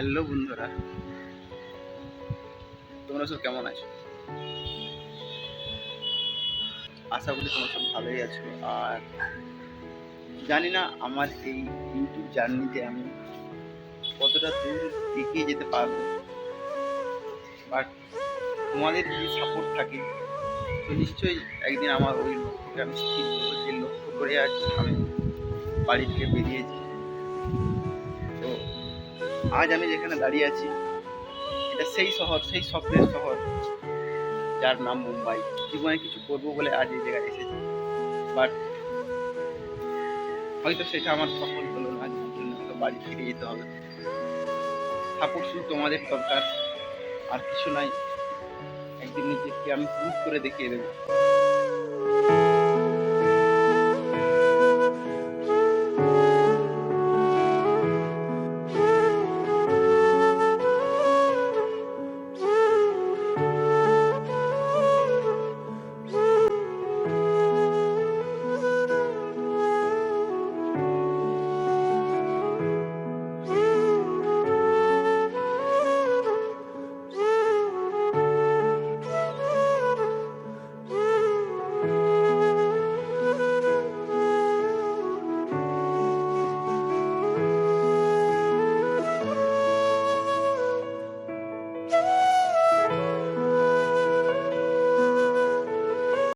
Hello বন্ধুরা, তোমরা সব কেমন আছো? আশা করি তোমরা সব ভালোই আছো। আর জানি না আমার এই ইউটিউব জার্নিতে আমি কতটা দূর এগিয়ে যেতে পারবো, বাট তোমাদের যদি সাপোর্ট থাকে তো নিশ্চয়ই একদিন আমার ওই লক্ষ্যকে আমি স্থির করবো, যে লক্ষ্য করে আজ আমি বাড়ি থেকে বেরিয়েছি। তো আজ আমি যেখানে দাঁড়িয়ে আছি, এটা সেই শহর, সেই স্বপ্নের শহর যার নাম মুম্বাই। জীবনে কিছু করবো বলে আজ এই জায়গায় এসেছি, বাট হয়তো সেটা আমার সফল হলো না, যার জন্য হয়তো বাড়ি ফিরে যেতে হবে। সাপোর্ট শুধু তোমাদের দরকার, আর কিছু নাই। একদিন নিজেকে আমি প্রুভ করে দেখিয়ে দেবো।